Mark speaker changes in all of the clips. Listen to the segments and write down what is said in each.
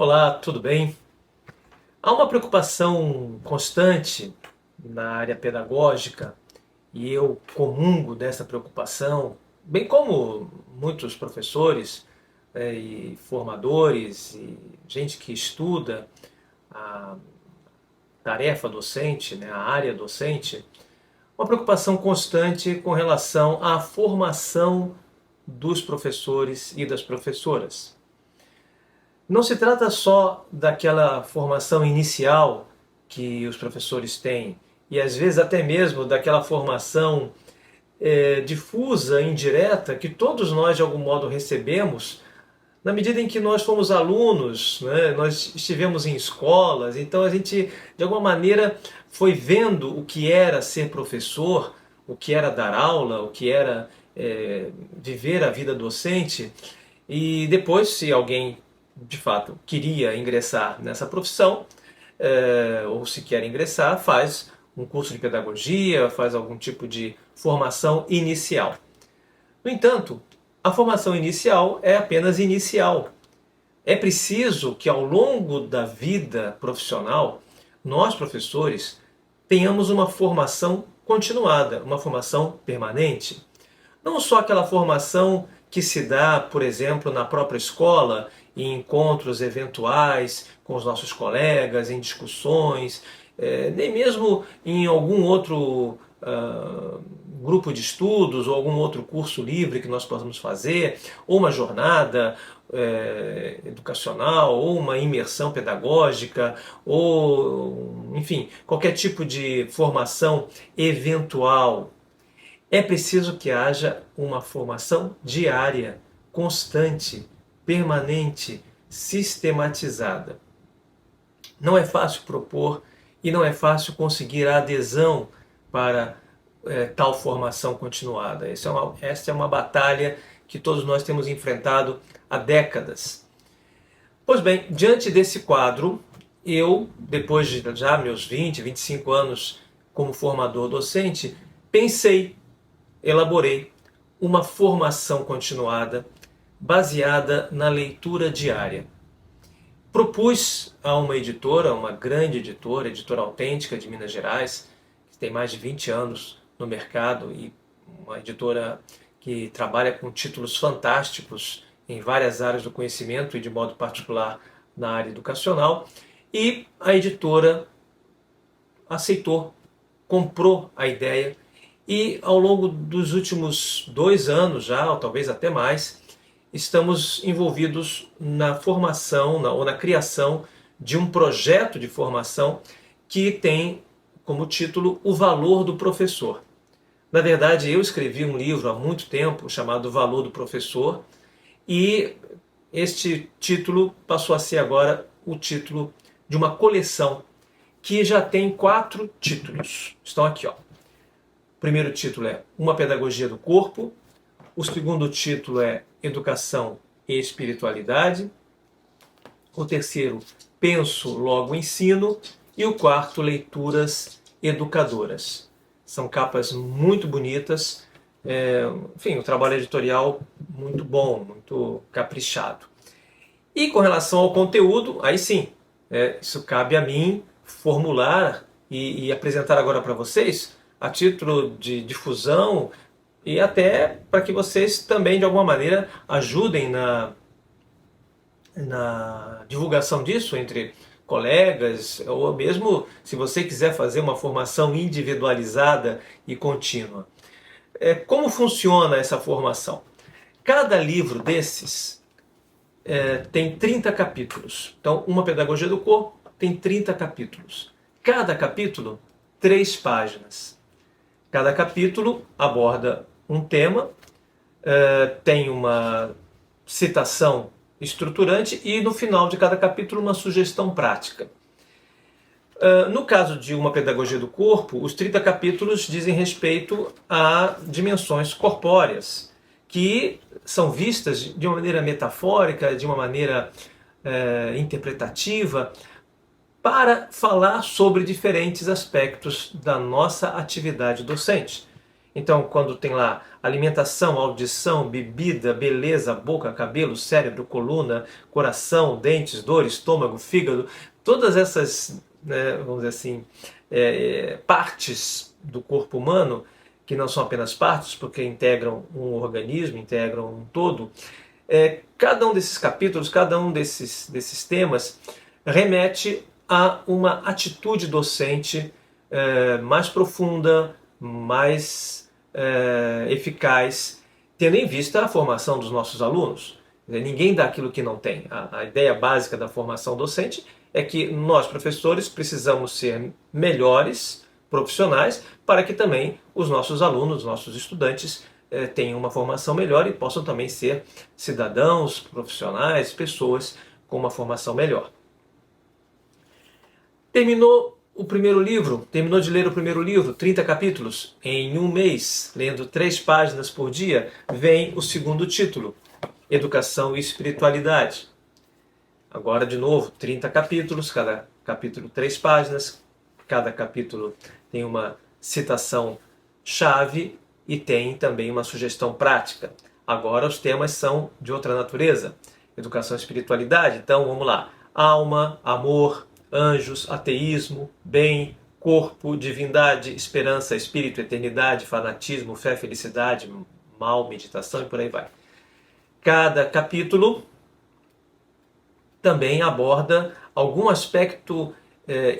Speaker 1: Olá, tudo bem? Há uma preocupação constante na área pedagógica e eu comungo dessa preocupação, bem como muitos professores e formadores e gente que estuda a tarefa docente, né, a área docente, uma preocupação constante com relação à formação dos professores e das professoras. Não se trata só daquela formação inicial que os professores têm, e às vezes até mesmo daquela formação difusa, indireta, que todos nós de algum modo recebemos na medida em que nós fomos alunos, né, nós estivemos em escolas, então a gente de alguma maneira foi vendo o que era ser professor, o que era dar aula, o que era viver a vida docente, e depois, se alguém de fato queria ingressar nessa profissão, ou se quer ingressar, faz um curso de pedagogia, faz algum tipo de formação inicial. No entanto, a formação inicial é apenas inicial. É preciso que ao longo da vida profissional, nós professores tenhamos uma formação continuada, uma formação permanente. Não só aquela formação que se dá, por exemplo, na própria escola, em encontros eventuais com os nossos colegas, em discussões, nem mesmo em algum outro grupo de estudos ou algum outro curso livre que nós possamos fazer, ou uma jornada educacional, ou uma imersão pedagógica, ou, enfim, qualquer tipo de formação eventual. É preciso que haja uma formação diária, constante, permanente, sistematizada. Não é fácil propor e não é fácil conseguir a adesão para tal formação continuada. Essa é uma batalha que todos nós temos enfrentado há décadas. Pois bem, diante desse quadro, eu, depois de já meus 20, 25 anos como formador docente, elaborei uma formação continuada baseada na leitura diária. Propus a uma editora, uma grande editora, Editora Autêntica de Minas Gerais, que tem mais de 20 anos no mercado e uma editora que trabalha com títulos fantásticos em várias áreas do conhecimento e de modo particular na área educacional, e a editora aceitou, comprou a ideia e ao longo dos últimos 2 anos já, ou talvez até mais, estamos envolvidos na formação ou na criação de um projeto de formação que tem como título O Valor do Professor. Na verdade, eu escrevi um livro há muito tempo chamado O Valor do Professor e este título passou a ser agora o título de uma coleção que já tem 4 títulos. Estão aqui, ó. O primeiro título é Uma Pedagogia do Corpo, o segundo título é Educação e Espiritualidade, o terceiro, Penso, Logo Ensino, e o quarto, Leituras Educadoras. São capas muito bonitas, enfim, o trabalho editorial muito bom, muito caprichado. E com relação ao conteúdo, aí sim, isso cabe a mim formular e apresentar agora para vocês a título de difusão e até para que vocês também, de alguma maneira, ajudem na divulgação disso entre colegas, ou mesmo se você quiser fazer uma formação individualizada e contínua. Como funciona essa formação? Cada livro desses tem 30 capítulos. Então, Uma Pedagogia do Corpo tem 30 capítulos. Cada capítulo, 3 páginas. Cada capítulo aborda um tema, tem uma citação estruturante e no final de cada capítulo uma sugestão prática. No caso de Uma Pedagogia do Corpo, os 30 capítulos dizem respeito a dimensões corpóreas, que são vistas de uma maneira metafórica, de uma maneira interpretativa, para falar sobre diferentes aspectos da nossa atividade docente. Então, quando tem lá alimentação, audição, bebida, beleza, boca, cabelo, cérebro, coluna, coração, dentes, dor, estômago, fígado, todas essas, né, vamos dizer assim, partes do corpo humano, que não são apenas partes, porque integram um organismo, integram um todo, cada um desses capítulos, cada um desses temas, remete a uma atitude docente mais profunda, mais eficaz, tendo em vista a formação dos nossos alunos. Ninguém dá aquilo que não tem. A ideia básica da formação docente é que nós, professores, precisamos ser melhores profissionais para que também os nossos alunos, os nossos estudantes, tenham uma formação melhor e possam também ser cidadãos, profissionais, pessoas com uma formação melhor. Terminou de ler o primeiro livro, 30 capítulos, em um mês, lendo 3 páginas por dia, vem o segundo título, Educação e Espiritualidade. Agora, de novo, 30 capítulos, cada capítulo 3 páginas, cada capítulo tem uma citação chave e tem também uma sugestão prática. Agora os temas são de outra natureza. Educação e espiritualidade, então vamos lá. Alma, amor, anjos, ateísmo, bem, corpo, divindade, esperança, espírito, eternidade, fanatismo, fé, felicidade, mal, meditação e por aí vai. Cada capítulo também aborda algum aspecto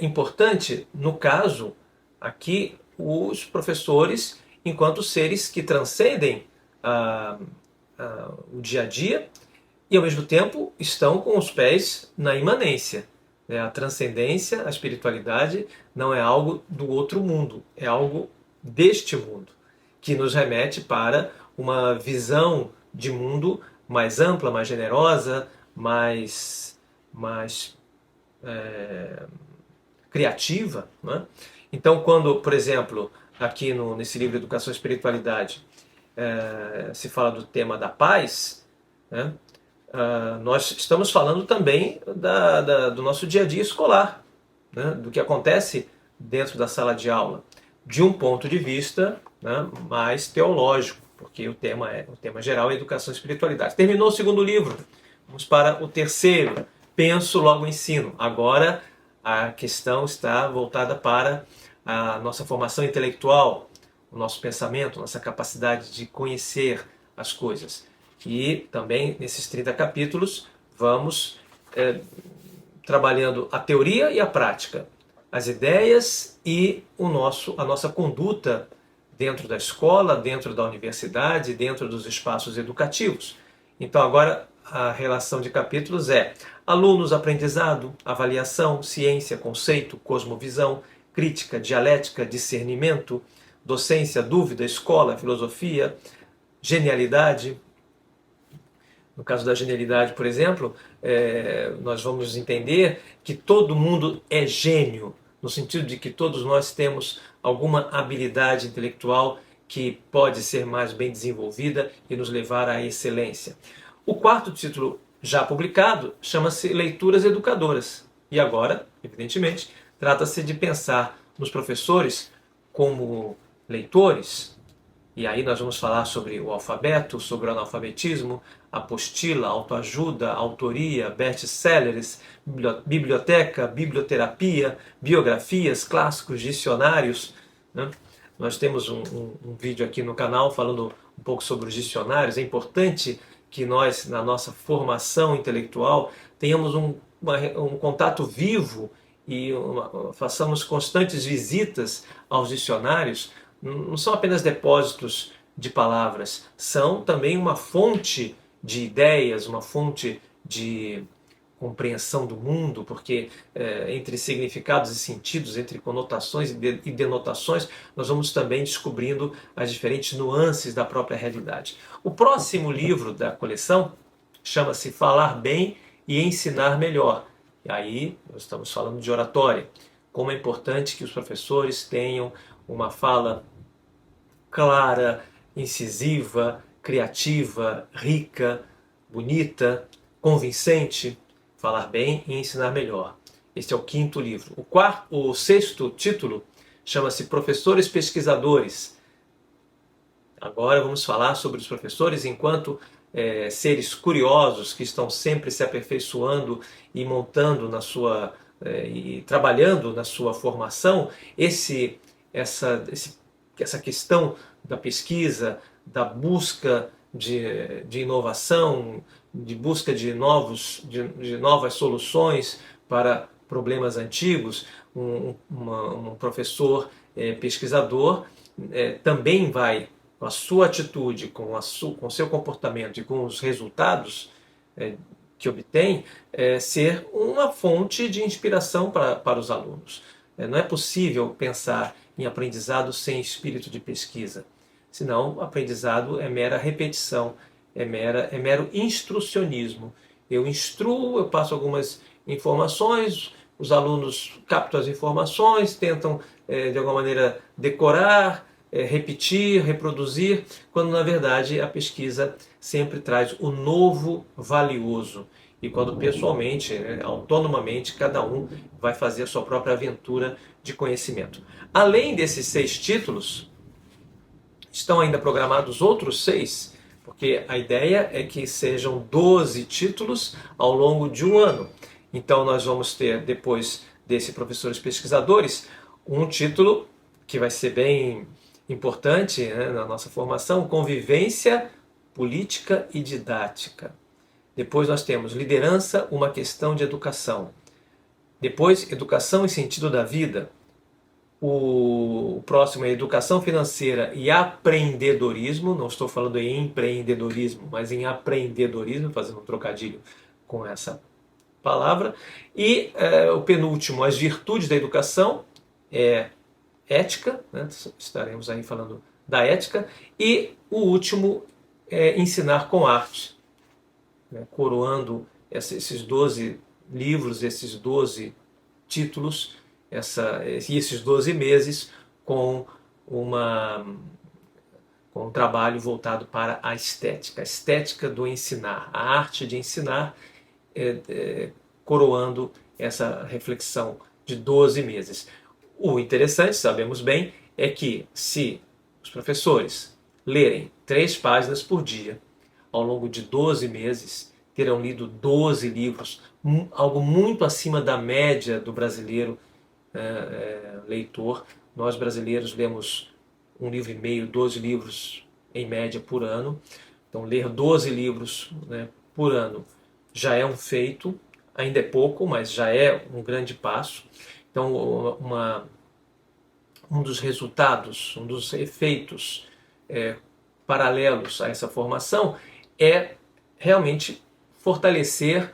Speaker 1: importante, no caso, aqui, os professores, enquanto seres que transcendem o dia a dia e, ao mesmo tempo, estão com os pés na imanência. A transcendência, a espiritualidade, não é algo do outro mundo, é algo deste mundo, que nos remete para uma visão de mundo mais ampla, mais generosa, mais criativa. Né? Então, quando, por exemplo, aqui nesse livro Educação e Espiritualidade, se fala do tema da paz, né? Nós estamos falando também do nosso dia a dia escolar, né? Do que acontece dentro da sala de aula, de um ponto de vista, né, mais teológico, porque o tema geral é Educação e Espiritualidade. Terminou o segundo livro, vamos para o terceiro, Penso, Logo Ensino. Agora a questão está voltada para a nossa formação intelectual, o nosso pensamento, nossa capacidade de conhecer as coisas. E também, nesses 30 capítulos, vamos trabalhando a teoria e a prática, as ideias e a nossa conduta dentro da escola, dentro da universidade, dentro dos espaços educativos. Então, agora, a relação de capítulos é alunos, aprendizado, avaliação, ciência, conceito, cosmovisão, crítica, dialética, discernimento, docência, dúvida, escola, filosofia, genialidade. No caso da genialidade, por exemplo, nós vamos entender que todo mundo é gênio, no sentido de que todos nós temos alguma habilidade intelectual que pode ser mais bem desenvolvida e nos levar à excelência. O quarto título já publicado chama-se Leituras Educadoras. E agora, evidentemente, trata-se de pensar nos professores como leitores. E aí nós vamos falar sobre o alfabeto, sobre o analfabetismo, apostila, autoajuda, autoria, best-sellers, biblioteca, biblioterapia, biografias, clássicos, dicionários. Né? Nós temos um vídeo aqui no canal falando um pouco sobre os dicionários. É importante que nós, na nossa formação intelectual, tenhamos um contato vivo e façamos constantes visitas aos dicionários. Não são apenas depósitos de palavras, são também uma fonte de ideias, uma fonte de compreensão do mundo, porque entre significados e sentidos, entre conotações e denotações, nós vamos também descobrindo as diferentes nuances da própria realidade. O próximo livro da coleção chama-se Falar Bem e Ensinar Melhor. E aí nós estamos falando de oratória. Como é importante que os professores tenham uma fala clara, incisiva, criativa, rica, bonita, convincente. Falar bem e ensinar melhor. Este é o quinto livro. O sexto título chama-se Professores Pesquisadores.
Speaker 2: Agora vamos falar sobre os professores enquanto seres curiosos que estão sempre se aperfeiçoando e montando na sua e trabalhando na sua formação. Essa questão da pesquisa, da busca de inovação, de busca de novas soluções para problemas antigos. Um professor pesquisador também vai, com a sua atitude, com o seu comportamento e com os resultados que obtém, ser uma fonte de inspiração para os alunos. Não é possível pensar em aprendizado sem espírito de pesquisa. Senão, o aprendizado é mera repetição, é mero instrucionismo. Eu instruo, eu passo algumas informações, os alunos captam as informações, tentam de alguma maneira decorar, repetir, reproduzir, quando na verdade a pesquisa sempre traz o novo valioso. E quando pessoalmente, autonomamente, cada um vai fazer a sua própria aventura de conhecimento. Além desses 6 títulos, estão ainda programados outros 6, porque a ideia é que sejam 12 títulos ao longo de um ano. Então nós vamos ter, depois desse Professores Pesquisadores, um título que vai ser bem importante na nossa formação: Convivência, Política e Didática. Depois nós temos Liderança, uma questão de educação. Depois, Educação e sentido da vida. O próximo é Educação financeira e apreendedorismo. Não estou falando em empreendedorismo, mas em apreendedorismo, fazendo um trocadilho com essa palavra. E o penúltimo, as virtudes da educação, ética, estaremos aí falando da ética. E o último é ensinar com arte, coroando esses 12 livros, esses 12 títulos, e esses 12 meses com um trabalho voltado para a estética do ensinar, a arte de ensinar, coroando essa reflexão de 12 meses. O interessante, sabemos bem, é que se os professores lerem 3 páginas por dia, ao longo de 12 meses, terão lido 12 livros, algo muito acima da média do brasileiro leitor. Nós brasileiros lemos 1,5 livro, 12 livros em média por ano. Então ler 12 livros por ano já é um feito, ainda é pouco, mas já é um grande passo. Então um dos resultados, um dos efeitos paralelos a essa formação é realmente fortalecer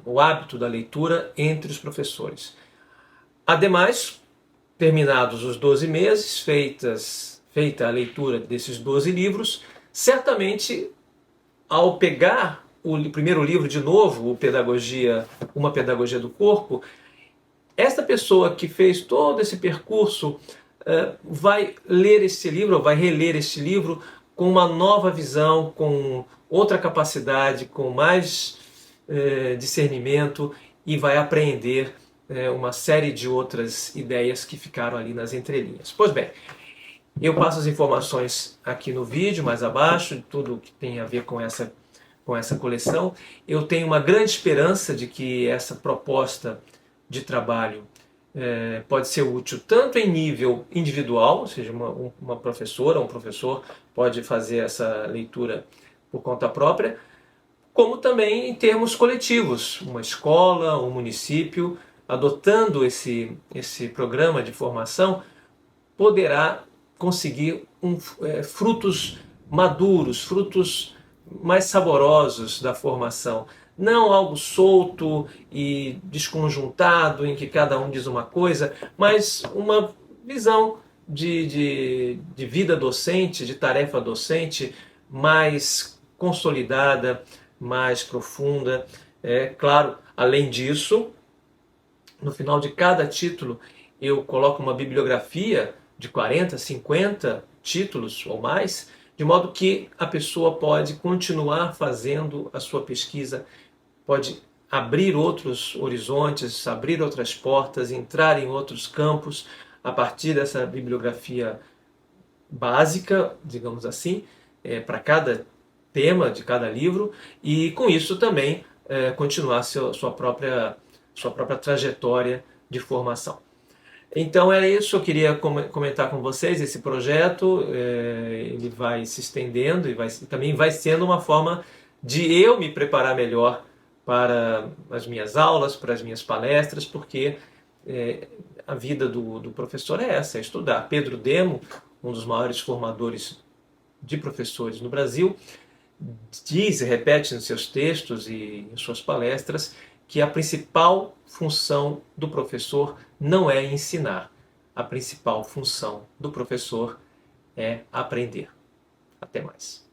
Speaker 2: o hábito da leitura entre os professores. Ademais, terminados os 12 meses, feita a leitura desses 12 livros, certamente, ao pegar o primeiro livro de novo, Uma Pedagogia do Corpo, esta pessoa que fez todo esse percurso vai ler esse livro, vai reler este livro com uma nova visão, com outra capacidade, com mais discernimento, e vai aprender uma série de outras ideias que ficaram ali nas entrelinhas. Pois bem, eu passo as informações aqui no vídeo, mais abaixo, de tudo que tem a ver com essa coleção. Eu tenho uma grande esperança de que essa proposta de trabalho pode ser útil tanto em nível individual, ou seja, uma professora, um professor pode fazer essa leitura por conta própria, como também em termos coletivos, uma escola, um município, adotando esse programa de formação, poderá conseguir frutos maduros, frutos mais saborosos da formação. Não algo solto e desconjuntado, em que cada um diz uma coisa, mas uma visão de vida docente, de tarefa docente mais consolidada, mais profunda. Claro, além disso, no final de cada título eu coloco uma bibliografia de 40, 50 títulos ou mais, de modo que a pessoa pode continuar fazendo a sua pesquisa, pode abrir outros horizontes, abrir outras portas, entrar em outros campos a partir dessa bibliografia
Speaker 1: básica, digamos assim, para cada tema de cada livro, e com isso também continuar sua própria trajetória de formação. Então é isso, eu queria comentar com vocês esse projeto. Ele vai se estendendo e também vai sendo uma forma de eu me preparar melhor para as minhas aulas, para as minhas palestras, porque a vida do professor é essa, é estudar. Pedro Demo, um dos maiores formadores de professores no Brasil, diz e repete nos seus textos e em suas palestras que a principal função do professor não é ensinar. A principal função do professor é aprender. Até mais.